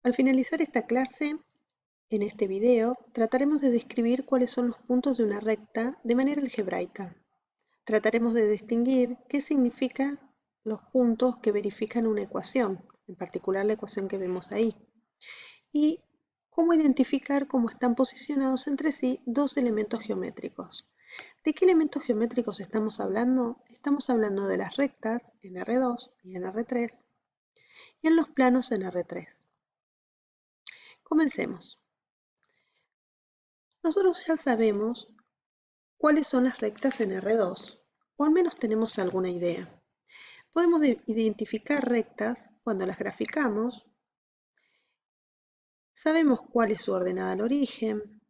Al finalizar esta clase, en este video, trataremos de describir cuáles son los puntos de una recta de manera algebraica. Trataremos de distinguir qué significan los puntos que verifican una ecuación, en particular la ecuación que vemos ahí, y cómo identificar cómo están posicionados entre sí dos elementos geométricos. ¿De qué elementos geométricos estamos hablando? Estamos hablando de las rectas en R2 y en R3 y en los planos en R3. Comencemos. Nosotros ya sabemos cuáles son las rectas en R2, o al menos tenemos alguna idea. Podemos identificar rectas cuando las graficamos, sabemos cuál es su ordenada al origen,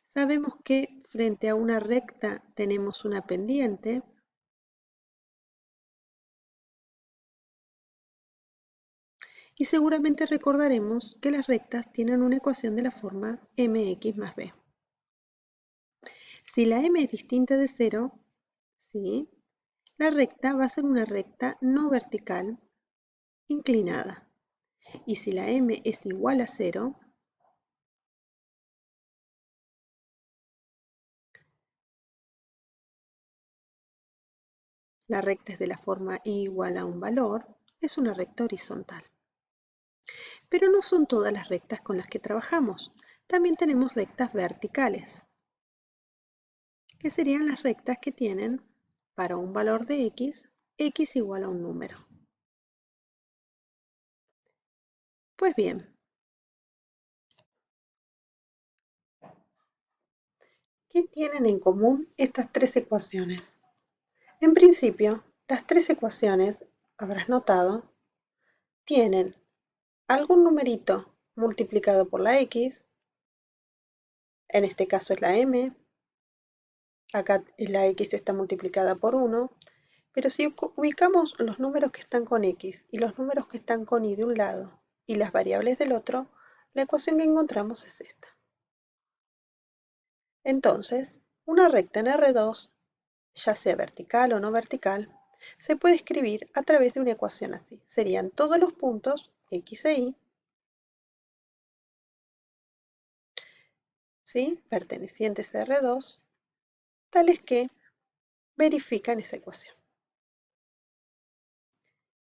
sabemos que frente a una recta tenemos una pendiente, y seguramente recordaremos que las rectas tienen una ecuación de la forma mx más b. Si la m es distinta de 0, ¿sí?, la recta va a ser una recta no vertical inclinada. Y si la m es igual a 0, la recta es de la forma y igual a un valor, es una recta horizontal. Pero no son todas las rectas con las que trabajamos. También tenemos rectas verticales, que serían las rectas que tienen, para un valor de x igual a un número. Pues bien, ¿qué tienen en común estas tres ecuaciones? En principio, las tres ecuaciones, habrás notado, tienen algún numerito multiplicado por la x, en este caso es la m, acá la x está multiplicada por 1, pero si ubicamos los números que están con x y los números que están con y de un lado y las variables del otro, la ecuación que encontramos es esta. Entonces, una recta en R2, ya sea vertical o no vertical, se puede escribir a través de una ecuación así. Serían todos los puntos x e y, ¿sí?, pertenecientes a R2, tales que verifican esa ecuación.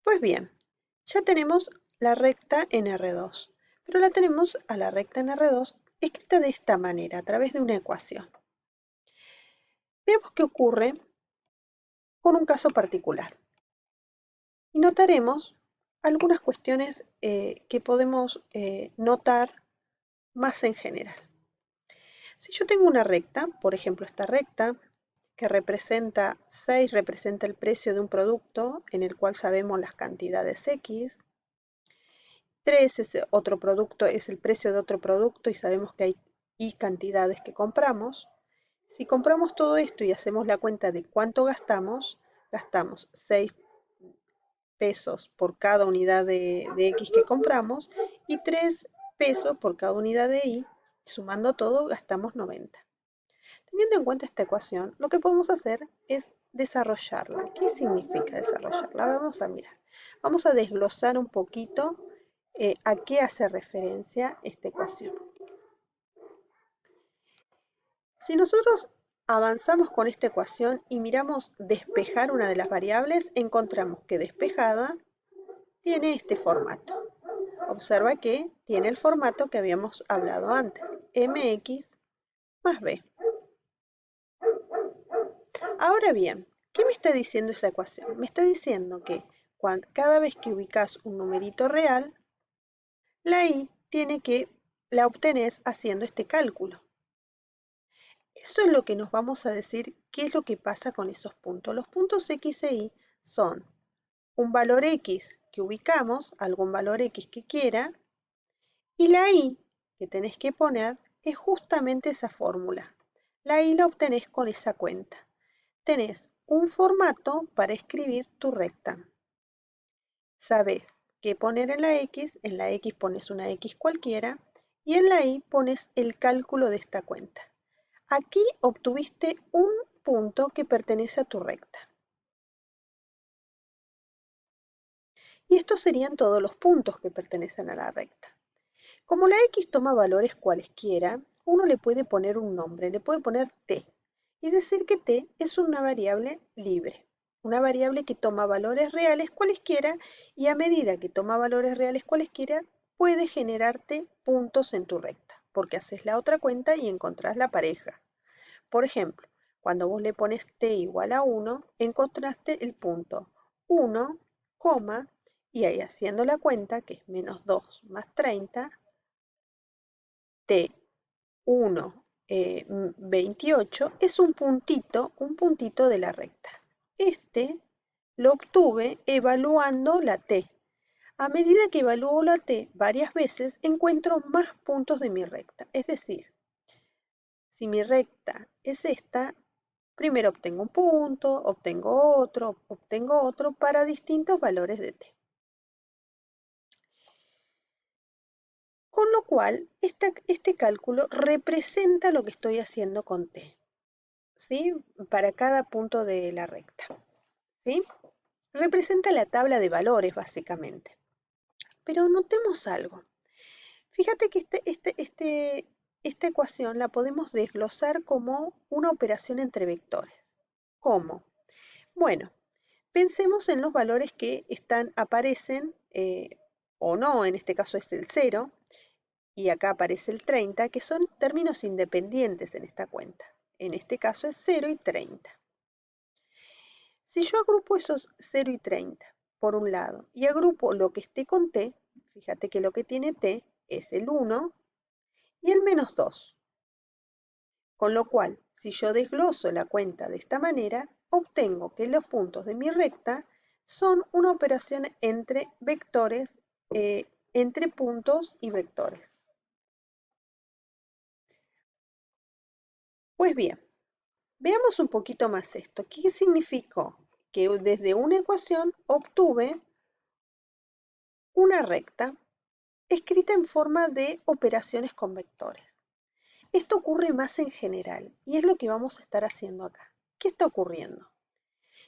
Pues bien, ya tenemos la recta en R2, pero la tenemos a la recta en R2 escrita de esta manera, a través de una ecuación. Veamos qué ocurre con un caso particular. Y notaremos algunas cuestiones que podemos notar más en general. Si yo tengo una recta, por ejemplo esta recta, que representa 6, representa el precio de un producto en el cual sabemos las cantidades X, 3 es otro producto, es el precio de otro producto y sabemos que hay Y cantidades que compramos. Si compramos todo esto y hacemos la cuenta de cuánto gastamos 6 pesos por cada unidad de X que compramos y 3 pesos por cada unidad de Y, sumando todo gastamos 90. Teniendo en cuenta esta ecuación, lo que podemos hacer es desarrollarla. ¿Qué significa desarrollarla? Vamos a mirar. Vamos a desglosar un poquito a qué hace referencia esta ecuación. Si nosotros avanzamos con esta ecuación y miramos despejar una de las variables, encontramos que despejada tiene este formato. Observa que tiene el formato que habíamos hablado antes, mx más b. Ahora bien, ¿qué me está diciendo esa ecuación? Me está diciendo que cada vez que ubicas un numerito real, la y la obtenés haciendo este cálculo. Eso es lo que nos vamos a decir qué es lo que pasa con esos puntos. Los puntos x e y son un valor x que ubicamos, algún valor x que quiera, y la y que tenés que poner es justamente esa fórmula. La y la obtenés con esa cuenta. Tenés un formato para escribir tu recta. Sabés qué poner en la x pones una x cualquiera, y en la y pones el cálculo de esta cuenta. Aquí obtuviste un punto que pertenece a tu recta. y estos serían todos los puntos que pertenecen a la recta. Como la x toma valores cualesquiera, uno le puede poner un nombre, le puede poner t, y decir que t es una variable libre, una variable que toma valores reales cualesquiera, y a medida que toma valores reales cualesquiera, puede generarte puntos en tu recta, porque haces la otra cuenta y encontrás la pareja. Por ejemplo, cuando vos le pones t igual a 1, encontraste el punto 1, y ahí haciendo la cuenta, que es menos 2 más 30, T1, 28, es un puntito de la recta. Este lo obtuve evaluando la T. A medida que evalúo la T varias veces, encuentro más puntos de mi recta. Es decir, si mi recta es esta, primero obtengo un punto, obtengo otro para distintos valores de T. Con lo cual, este cálculo representa lo que estoy haciendo con T, ¿sí? Para cada punto de la recta, ¿sí? Representa la tabla de valores, básicamente. Pero notemos algo. Fíjate que esta ecuación la podemos desglosar como una operación entre vectores. ¿Cómo? Bueno, pensemos en los valores que aparecen, o no, en este caso es el 0, y acá aparece el 30, que son términos independientes en esta cuenta. En este caso es 0 y 30. Si yo agrupo esos 0 y 30 por un lado y agrupo lo que esté con t, fíjate que lo que tiene t es el 1 y el menos 2. Con lo cual, si yo desgloso la cuenta de esta manera, obtengo que los puntos de mi recta son una operación entre vectores, entre puntos y vectores. Pues bien, veamos un poquito más esto. ¿Qué significó? Que desde una ecuación obtuve una recta escrita en forma de operaciones con vectores. Esto ocurre más en general y es lo que vamos a estar haciendo acá. ¿Qué está ocurriendo?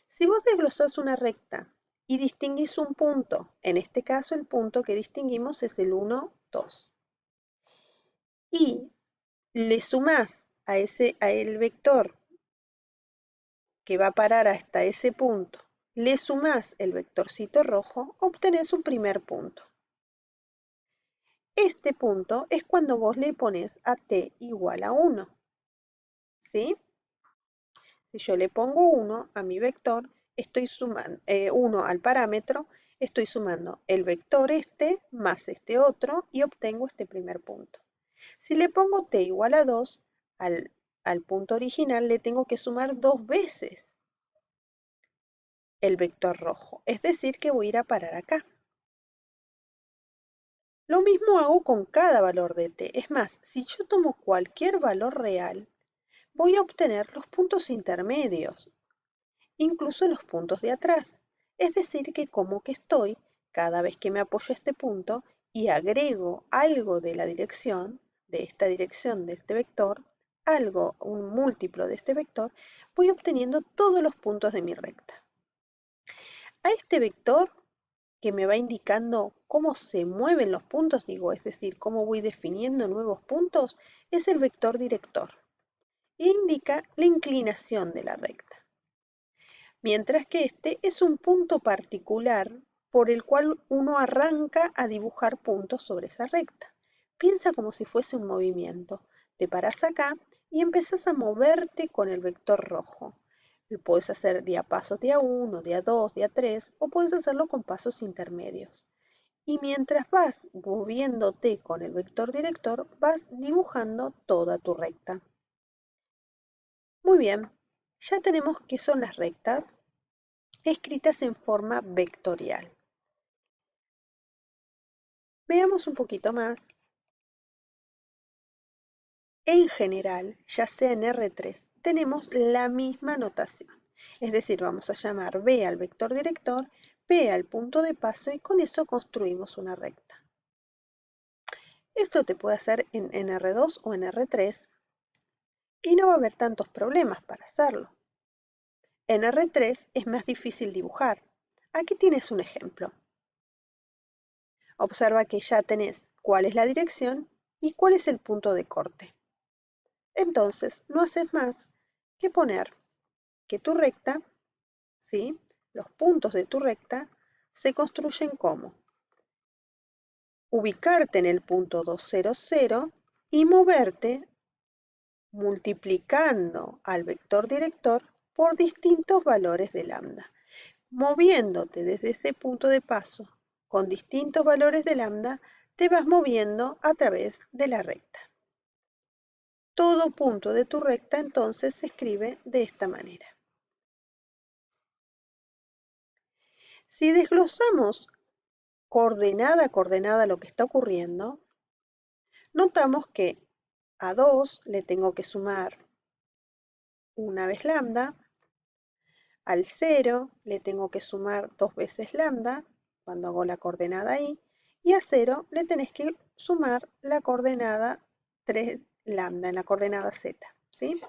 Si vos desglosás una recta y distinguís un punto, en este caso el punto que distinguimos es el 1, 2, y le sumás a el vector que va a parar hasta ese punto, le sumás el vectorcito rojo, obtenés un primer punto. Este punto es cuando vos le pones a t igual a 1, ¿sí? Si yo le pongo 1 a mi vector, estoy sumando 1 al parámetro, estoy sumando el vector este más este otro y obtengo este primer punto. Si le pongo t igual a 2 al punto original, le tengo que sumar 2 veces el vector rojo, es decir, que voy a ir a parar acá. Lo mismo hago con cada valor de t. Es más, si yo tomo cualquier valor real, voy a obtener los puntos intermedios, incluso los puntos de atrás. Es decir, que como que estoy, cada vez que me apoyo a este punto y agrego algo de la dirección, de esta dirección de este vector, algo, un múltiplo de este vector, voy obteniendo todos los puntos de mi recta. A este vector que me va indicando cómo se mueven los puntos, digo, es decir, cómo voy definiendo nuevos puntos, es el vector director e indica la inclinación de la recta. Mientras que este es un punto particular por el cual uno arranca a dibujar puntos sobre esa recta. Piensa como si fuese un movimiento. Te paras acá y empezás a moverte con el vector rojo. Puedes hacer día pasos de A1, de A2, de A3 o puedes hacerlo con pasos intermedios. Y mientras vas moviéndote con el vector director, vas dibujando toda tu recta. Muy bien, ya tenemos qué son las rectas escritas en forma vectorial. Veamos un poquito más. En general, ya sea en R3, tenemos la misma notación. Es decir, vamos a llamar B al vector director, P al punto de paso y con eso construimos una recta. Esto te puede hacer en R2 o en R3 y no va a haber tantos problemas para hacerlo. En R3 es más difícil dibujar. Aquí tienes un ejemplo. Observa que ya tenés cuál es la dirección y cuál es el punto de corte. Entonces, no haces más que poner que tu recta, ¿sí? Los puntos de tu recta se construyen como ubicarte en el punto 200 y moverte multiplicando al vector director por distintos valores de lambda. Moviéndote desde ese punto de paso con distintos valores de lambda, te vas moviendo a través de la recta. Todo punto de tu recta entonces se escribe de esta manera. Si desglosamos coordenada a coordenada lo que está ocurriendo, notamos que a 2 le tengo que sumar una vez lambda, al 0 le tengo que sumar 2 veces lambda, cuando hago la coordenada ahí, y a 0 le tenés que sumar la coordenada 3 lambda en la coordenada z, ¿sí?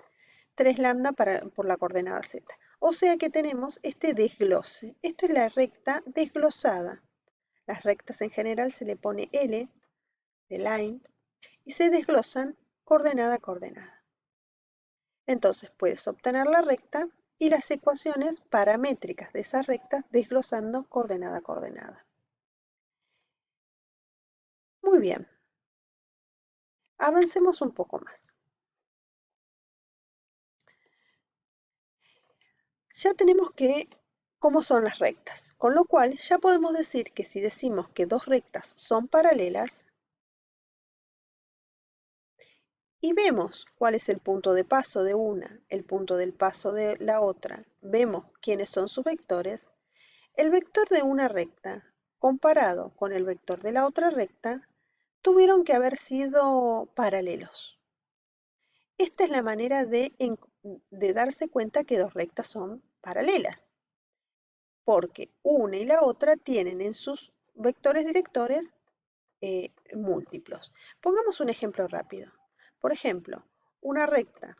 3 lambda por la coordenada z. O sea que tenemos este desglose. Esto es la recta desglosada. Las rectas en general se le pone L de line y se desglosan coordenada a coordenada. Entonces puedes obtener la recta y las ecuaciones paramétricas de esas rectas desglosando coordenada a coordenada. Muy bien, avancemos un poco más. Ya tenemos cómo son las rectas, con lo cual ya podemos decir que si decimos que dos rectas son paralelas y vemos cuál es el punto de paso de una, el punto del paso de la otra, vemos quiénes son sus vectores, el vector de una recta comparado con el vector de la otra recta tuvieron que haber sido paralelos. Esta es la manera de darse cuenta que dos rectas son paralelas, porque una y la otra tienen en sus vectores directores múltiplos. Pongamos un ejemplo rápido. Por ejemplo, una recta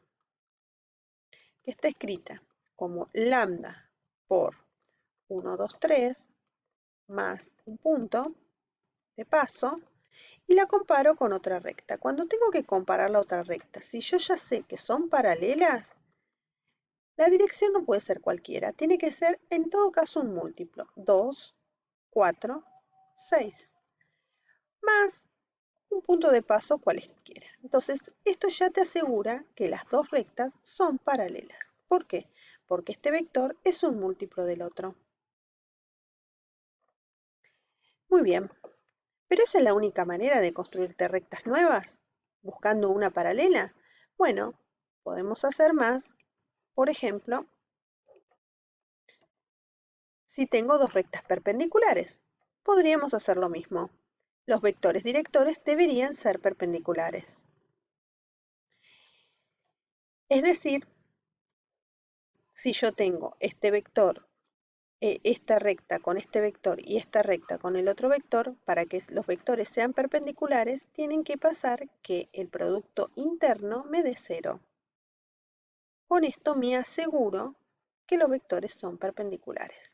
que está escrita como lambda por 1, 2, 3 más un punto de paso y la comparo con otra recta. Cuando tengo que comparar la otra recta, si yo ya sé que son paralelas, la dirección no puede ser cualquiera, tiene que ser en todo caso un múltiplo, 2, 4, 6, más un punto de paso cualesquiera. Entonces, esto ya te asegura que las dos rectas son paralelas. ¿Por qué? Porque este vector es un múltiplo del otro. Muy bien, ¿pero esa es la única manera de construirte rectas nuevas? ¿Buscando una paralela? Bueno, podemos hacer más. Por ejemplo, si tengo dos rectas perpendiculares, podríamos hacer lo mismo. Los vectores directores deberían ser perpendiculares. Es decir, si yo tengo este vector, esta recta con este vector y esta recta con el otro vector, para que los vectores sean perpendiculares, tienen que pasar que el producto interno me dé 0. Con esto me aseguro que los vectores son perpendiculares.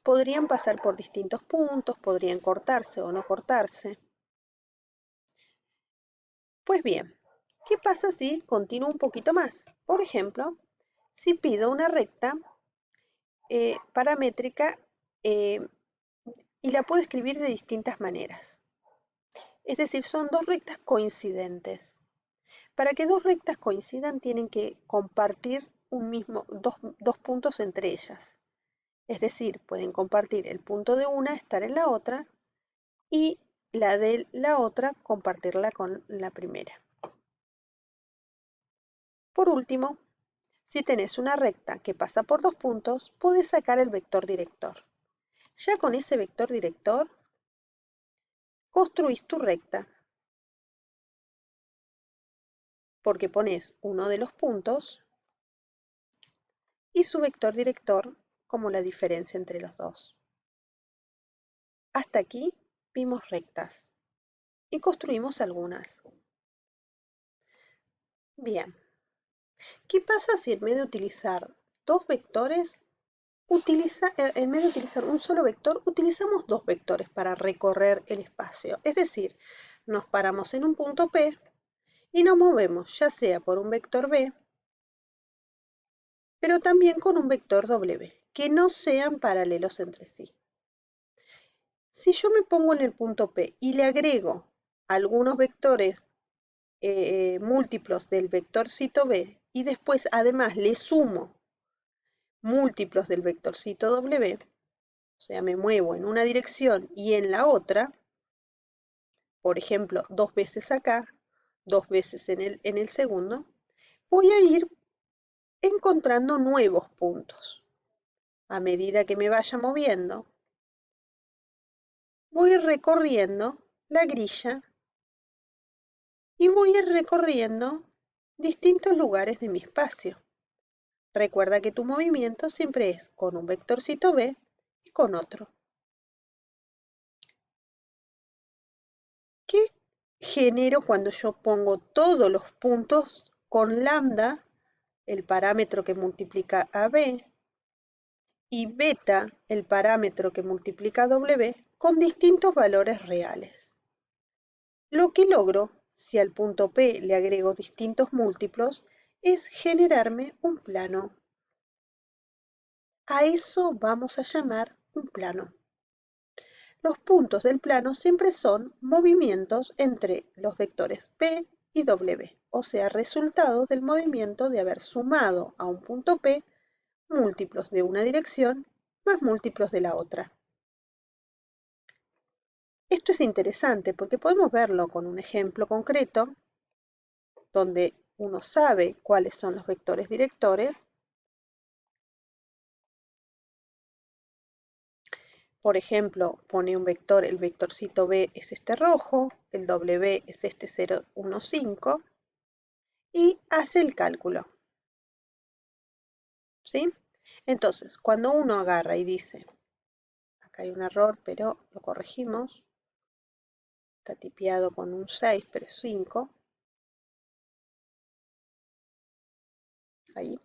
Podrían pasar por distintos puntos, podrían cortarse o no cortarse. Pues bien, ¿qué pasa si continúo un poquito más? Por ejemplo, si pido una recta paramétrica y la puedo escribir de distintas maneras. Es decir, son dos rectas coincidentes. Para que dos rectas coincidan tienen que compartir dos puntos entre ellas. Es decir, pueden compartir el punto de una, estar en la otra, y la de la otra compartirla con la primera. Por último, si tenés una recta que pasa por dos puntos, podés sacar el vector director. Ya con ese vector director, construís tu recta, porque pones uno de los puntos y su vector director como la diferencia entre los dos. Hasta aquí vimos rectas y construimos algunas. Bien, ¿qué pasa si en vez de utilizar dos vectores en vez de utilizar un solo vector, utilizamos dos vectores para recorrer el espacio. Es decir, nos paramos en un punto P y nos movemos ya sea por un vector B, pero también con un vector W, que no sean paralelos entre sí. Si yo me pongo en el punto P y le agrego algunos vectores múltiplos del vectorcito B y después además le sumo múltiplos del vectorcito W, o sea, me muevo en una dirección y en la otra, por ejemplo, dos veces acá, dos veces en el segundo, voy a ir encontrando nuevos puntos. A medida que me vaya moviendo, voy recorriendo la grilla y voy a ir recorriendo distintos lugares de mi espacio. Recuerda que tu movimiento siempre es con un vectorcito B y con otro. ¿Qué genero cuando yo pongo todos los puntos con lambda, el parámetro que multiplica a B, y beta, el parámetro que multiplica a W, con distintos valores reales? Lo que logro, si al punto P le agrego distintos múltiplos, es generarme un plano. A eso vamos a llamar un plano. Los puntos del plano siempre son movimientos entre los vectores P y W, o sea, resultados del movimiento de haber sumado a un punto P múltiplos de una dirección más múltiplos de la otra. Esto es interesante porque podemos verlo con un ejemplo concreto donde uno sabe cuáles son los vectores directores. Por ejemplo, pone un vector, el vectorcito B es este rojo, el W es este 0, 1, 5, y hace el cálculo. ¿Sí? Entonces, cuando uno agarra y dice, acá hay un error, pero lo corregimos, está tipeado con un 6, pero es 5, ahí.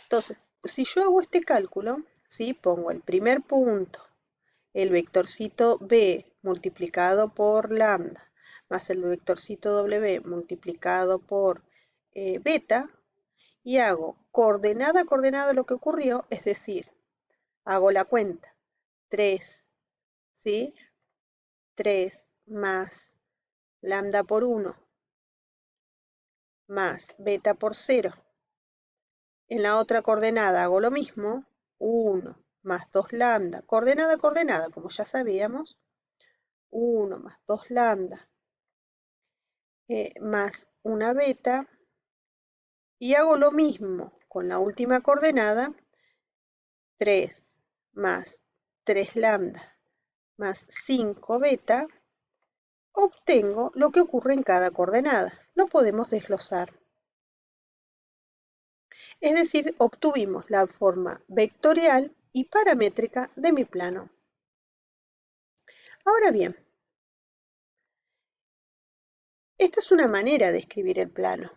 Entonces, si yo hago este cálculo, ¿sí? Pongo el primer punto, el vectorcito B multiplicado por lambda, más el vectorcito W multiplicado por beta, y hago coordenada a coordenada lo que ocurrió, es decir, hago la cuenta, 3, ¿sí? 3 más lambda por 1 más beta por 0. En la otra coordenada hago lo mismo, 1 más 2 lambda, coordenada a coordenada, como ya sabíamos, 1 más 2 lambda más una beta, y hago lo mismo con la última coordenada, 3 más 3 lambda más 5 beta, obtengo lo que ocurre en cada coordenada. Lo podemos desglosar. Es decir, obtuvimos la forma vectorial y paramétrica de mi plano. Ahora bien, esta es una manera de escribir el plano,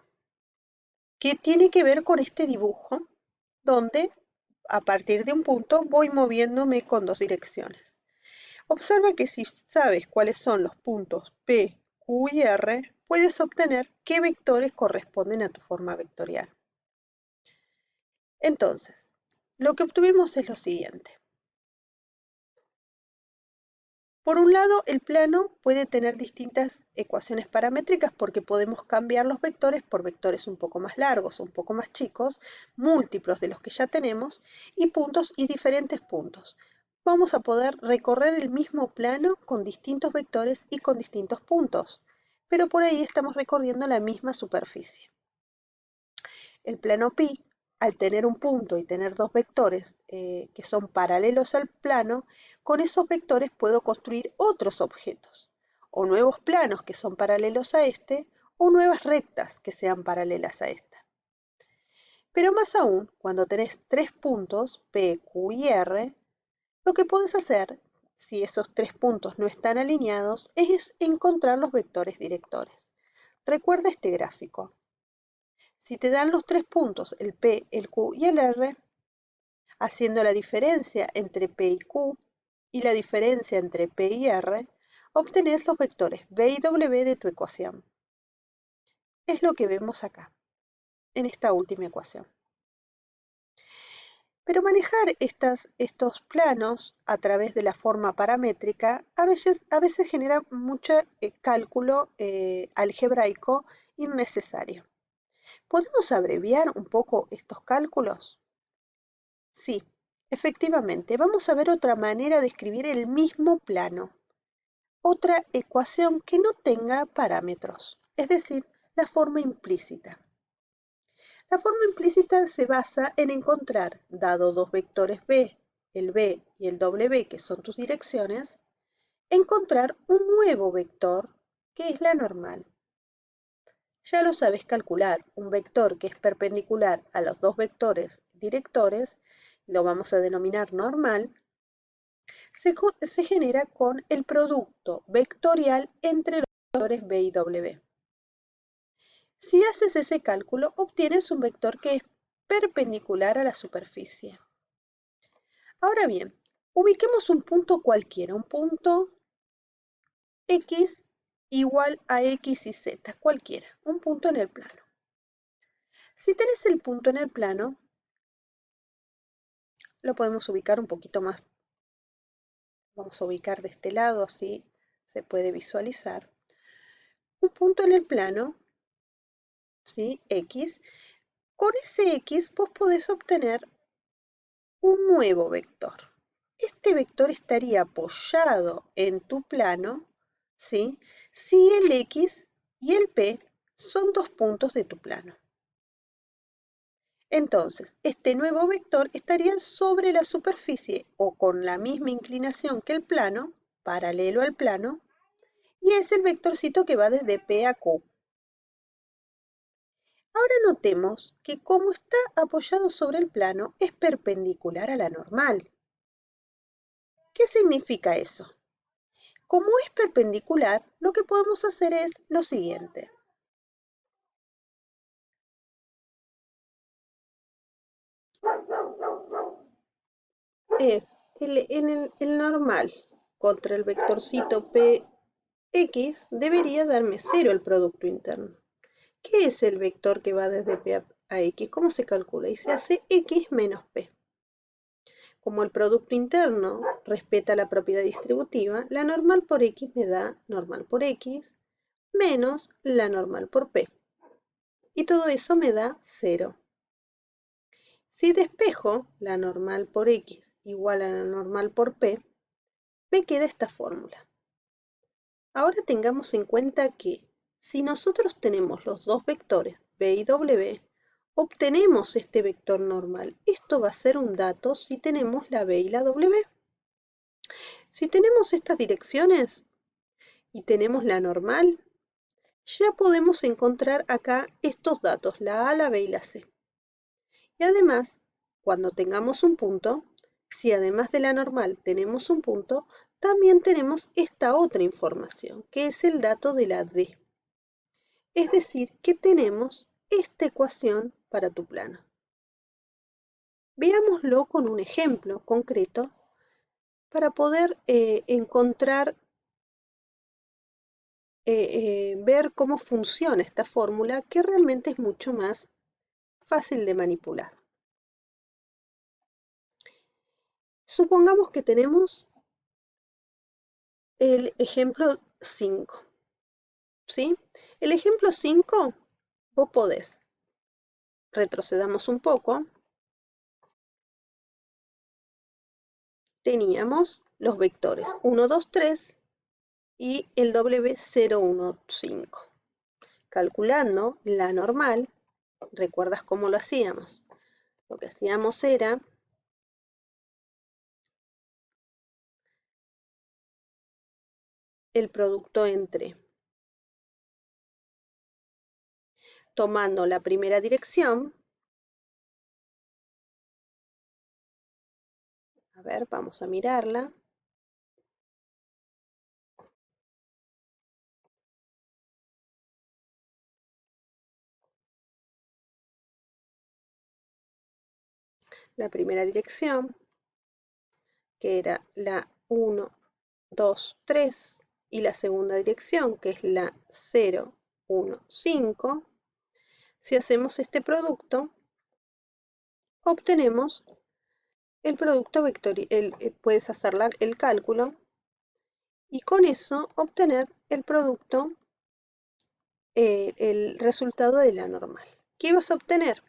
que tiene que ver con este dibujo, donde a partir de un punto voy moviéndome con dos direcciones. Observa que si sabes cuáles son los puntos P, Q y R, puedes obtener qué vectores corresponden a tu forma vectorial. Entonces, lo que obtuvimos es lo siguiente. Por un lado, el plano puede tener distintas ecuaciones paramétricas porque podemos cambiar los vectores por vectores un poco más largos, un poco más chicos, múltiplos de los que ya tenemos, y puntos y diferentes puntos. Vamos a poder recorrer el mismo plano con distintos vectores y con distintos puntos, pero por ahí estamos recorriendo la misma superficie. El plano pi, al tener un punto y tener dos vectores que son paralelos al plano, con esos vectores puedo construir otros objetos, o nuevos planos que son paralelos a este, o nuevas rectas que sean paralelas a esta. Pero más aún, cuando tenés tres puntos, P, Q y R, lo que podés hacer, si esos tres puntos no están alineados, es encontrar los vectores directores. Recuerda este gráfico. Si te dan los tres puntos, el P, el Q y el R, Haciendo la diferencia entre P y Q y la diferencia entre P y R, obtenés los vectores V y W de tu ecuación. Es lo que vemos acá, en esta última ecuación. Pero manejar estos planos a través de la forma paramétrica a veces genera mucho cálculo algebraico innecesario. ¿Podemos abreviar un poco estos cálculos? Sí, efectivamente, vamos a ver otra manera de escribir el mismo plano, otra ecuación que no tenga parámetros, es decir, la forma implícita. La forma implícita se basa en encontrar, dado dos vectores b, el b y el w, que son tus direcciones, encontrar un nuevo vector que es la normal. Ya lo sabes calcular, un vector que es perpendicular a los dos vectores directores, lo vamos a denominar normal, se genera con el producto vectorial entre los vectores b y w. Si haces ese cálculo, obtienes un vector que es perpendicular a la superficie. Ahora bien, ubiquemos un punto cualquiera, un punto X igual a X y Z, cualquiera, un punto en el plano. Si tenés el punto en el plano, lo podemos ubicar un poquito más. Vamos a ubicar de este lado, así se puede visualizar. Un punto en el plano, ¿sí? X. Con ese X vos podés obtener un nuevo vector. Este vector estaría apoyado en tu plano, ¿sí? Si el X y el P son dos puntos de tu plano. Entonces, este nuevo vector estaría sobre la superficie o con la misma inclinación que el plano, paralelo al plano, y es el vectorcito que va desde P a Q. Ahora notemos que como está apoyado sobre el plano, es perpendicular a la normal. ¿Qué significa eso? Como es perpendicular, lo que podemos hacer es lo siguiente. Es el normal contra el vectorcito px debería darme 0 el producto interno. ¿Qué es el vector que va desde P a X? ¿Cómo se calcula? Y se hace X menos P. Como el producto interno respeta la propiedad distributiva, la normal por X me da normal por X menos la normal por P. Y todo eso me da 0. Si despejo la normal por X igual a la normal por P, me queda esta fórmula. Ahora tengamos en cuenta que si nosotros tenemos los dos vectores b y w, obtenemos este vector normal. Esto va a ser un dato si tenemos la b y la w. Si tenemos estas direcciones y tenemos la normal, ya podemos encontrar acá estos datos, la a, la b y la c. Y además, cuando tengamos un punto, si además de la normal tenemos un punto, también tenemos esta otra información, que es el dato de la D. Es decir, que tenemos esta ecuación para tu plano. Veámoslo con un ejemplo concreto para poder encontrar, ver cómo funciona esta fórmula, que realmente es mucho más fácil de manipular. Supongamos que tenemos el ejemplo 5. ¿Sí? El ejemplo 5, vos podés. Retrocedamos un poco. Teníamos los vectores 1, 2, 3 y el W0, 1, 5. Calculando la normal, ¿recuerdas cómo lo hacíamos? Lo que hacíamos era el producto entre, tomando la primera dirección, a ver, vamos a mirarla, la primera dirección, que era la 1, 2, 3, y la segunda dirección, que es la 0, 1, 5, si hacemos este producto, obtenemos el producto vectorial, puedes hacer el cálculo y con eso obtener el producto, el resultado de la normal. ¿Qué vas a obtener?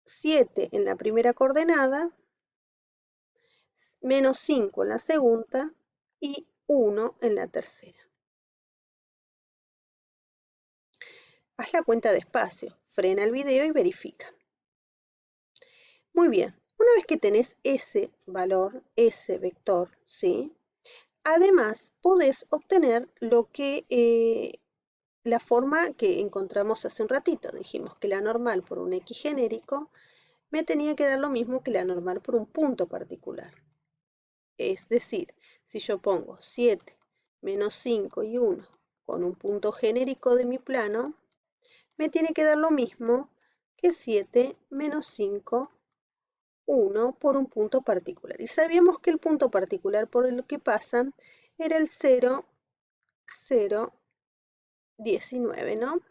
7 en la primera coordenada, menos 5 en la segunda y 1 en la tercera. Haz la cuenta despacio, frena el video y verifica. Muy bien, una vez que tenés ese valor, ese vector, ¿sí? Además, podés obtener lo que la forma que encontramos hace un ratito. Dijimos que la normal por un X genérico me tenía que dar lo mismo que la normal por un punto particular. Es decir, si yo pongo 7, menos 5 y 1 con un punto genérico de mi plano, me tiene que dar lo mismo que 7 menos 5, 1 por un punto particular. Y sabíamos que el punto particular por el que pasan era el 0, 0, 19, ¿no?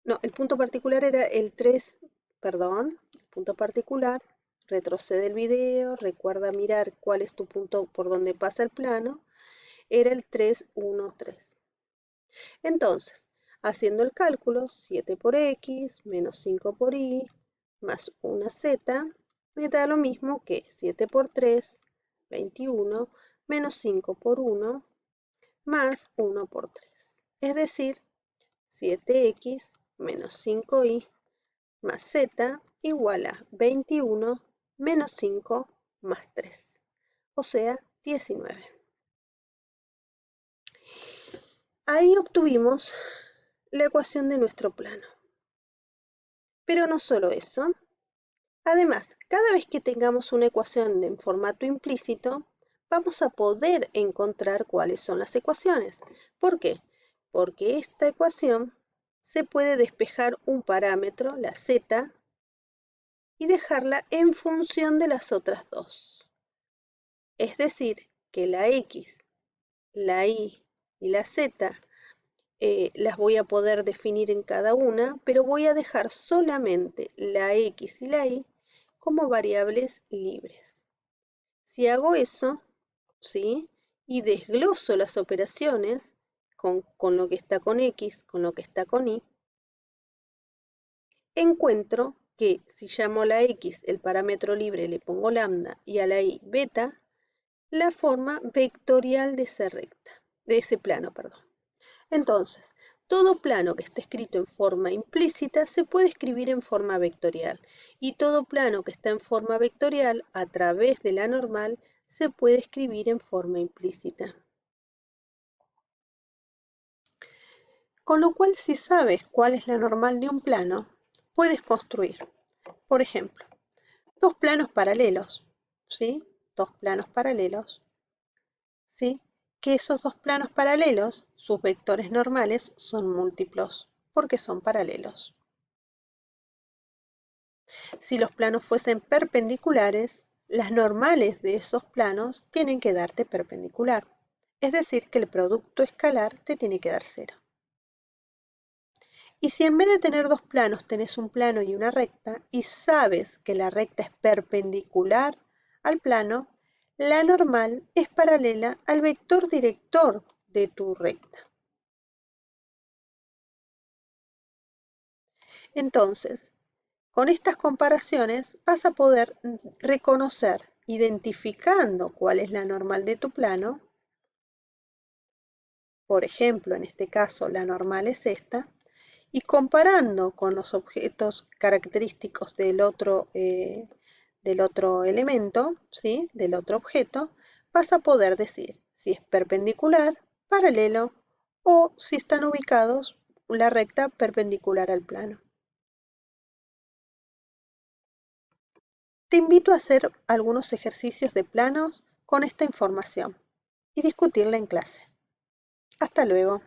No, el punto particular era el 3, perdón, el punto particular. Retrocede el video, recuerda mirar cuál es tu punto por donde pasa el plano. Era el 3, 1, 3. Entonces, haciendo el cálculo, 7 por x menos 5 por y más una z, me da lo mismo que 7 por 3, 21, menos 5 por 1, más 1 por 3. Es decir, 7x menos 5y más z igual a 21 menos 5 más 3, o sea, 19. Ahí obtuvimos la ecuación de nuestro plano. Pero no solo eso. Además, cada vez que tengamos una ecuación en formato implícito, vamos a poder encontrar cuáles son las ecuaciones. ¿Por qué? Porque esta ecuación se puede despejar un parámetro, la z, y dejarla en función de las otras dos. Es decir, que la x, la y y la z las voy a poder definir en cada una, pero voy a dejar solamente la x y la y como variables libres. Si hago eso, ¿sí? Y desgloso las operaciones con lo que está con x, con lo que está con y, encuentro que si llamo a la x el parámetro libre le pongo lambda y a la y beta, la forma vectorial de esa recta, de ese plano, perdón. Entonces, todo plano que esté escrito en forma implícita se puede escribir en forma vectorial, y todo plano que está en forma vectorial a través de la normal se puede escribir en forma implícita. Con lo cual, si sabes cuál es la normal de un plano, puedes construir, por ejemplo, dos planos paralelos, ¿sí? Dos planos paralelos, ¿sí? Que esos dos planos paralelos, sus vectores normales son múltiplos, porque son paralelos. Si los planos fuesen perpendiculares, las normales de esos planos tienen que darte perpendicular. Es decir, que el producto escalar te tiene que dar 0. Y si en vez de tener dos planos tenés un plano y una recta, y sabes que la recta es perpendicular al plano, la normal es paralela al vector director de tu recta. Entonces, con estas comparaciones vas a poder reconocer, identificando cuál es la normal de tu plano. Por ejemplo, en este caso la normal es esta, y comparando con los objetos característicos del otro elemento, ¿sí? Del otro objeto, vas a poder decir si es perpendicular, paralelo o si están ubicados la recta perpendicular al plano. Te invito a hacer algunos ejercicios de planos con esta información y discutirla en clase. Hasta luego.